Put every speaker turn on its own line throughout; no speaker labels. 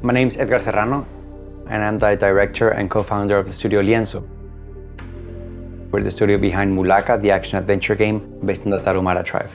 My name is Edgar Serrano, and I'm the director and co-founder of the Studio Lienzo. We're the studio behind Mulaka, the action-adventure game based on the Tarahumara tribe.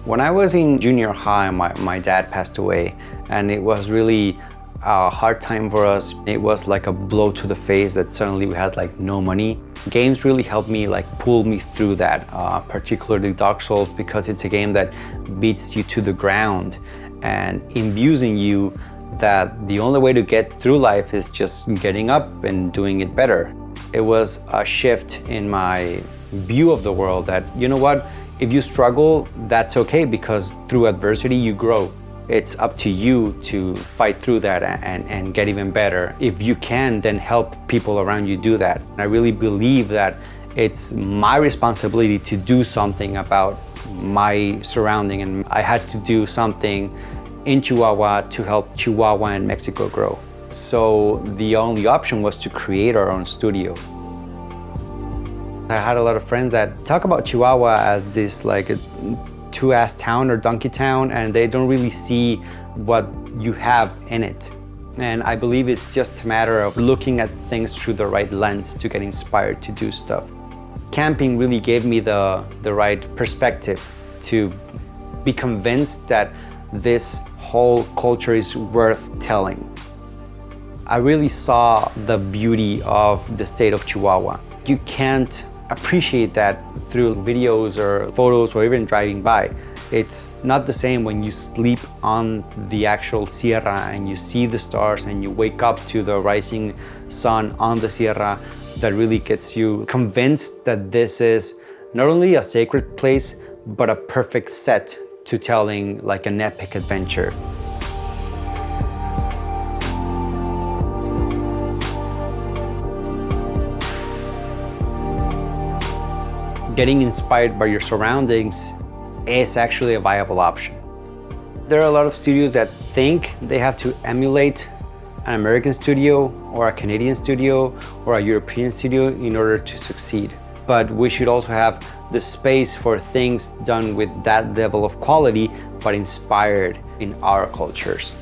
When I was in junior high, my dad passed away, and it was really a hard time for us. It was like a blow to the face that suddenly we had no money. Games really helped me pull me through that, particularly Dark Souls, because it's a game that beats you to the ground and imbues in you that the only way to get through life is just getting up and doing it better. It was a shift in my view of the world that, you know what, if you struggle, that's okay, because through adversity you grow. It's up to you to fight through that and get even better. If you can, then help people around you do that. I really believe that it's my responsibility to do something about my surrounding, and I had to do something in Chihuahua to help Chihuahua and Mexico grow. So the only option was to create our own studio. I had a lot of friends that talk about Chihuahua as this a two-ass town or donkey town, and they don't really see what you have in it. And I believe it's just a matter of looking at things through the right lens to get inspired to do stuff. Camping really gave me the right perspective to be convinced that this whole culture is worth telling. I really saw the beauty of the state of Chihuahua. You can't appreciate that through videos or photos or even driving by. It's not the same when you sleep on the actual sierra and you see the stars and you wake up to the rising sun on the sierra. That really gets you convinced that this is not only a sacred place, but a perfect set to telling an epic adventure. Getting inspired by your surroundings is actually a viable option. There are a lot of studios that think they have to emulate an American studio or a Canadian studio or a European studio in order to succeed. But we should also have the space for things done with that level of quality, but inspired in our cultures.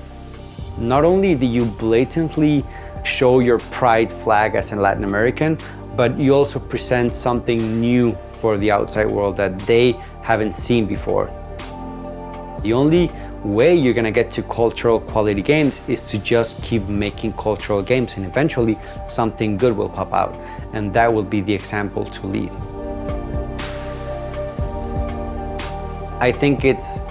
Not only do you blatantly show your pride flag as a Latin American, but you also present something new for the outside world that they haven't seen before. The only way you're gonna get to cultural quality games is to just keep making cultural games, and eventually something good will pop out, and that will be the example to lead. I think it's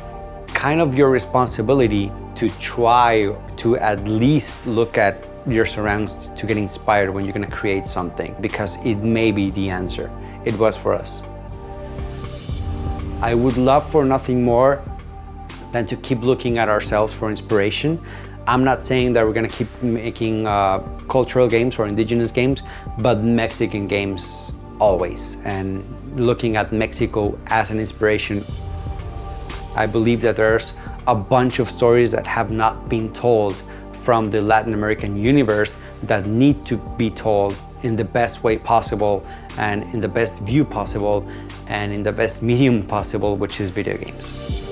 kind of your responsibility to try to at least look at your surroundings to get inspired when you're going to create something, because it may be the answer. It was for us. I would love for nothing more than to keep looking at ourselves for inspiration. I'm not saying that we're going to keep making cultural games or indigenous games, but Mexican games always, and looking at Mexico as an inspiration. I believe that there's a bunch of stories that have not been told from the Latin American universe that need to be told in the best way possible and in the best view possible and in the best medium possible, which is video games.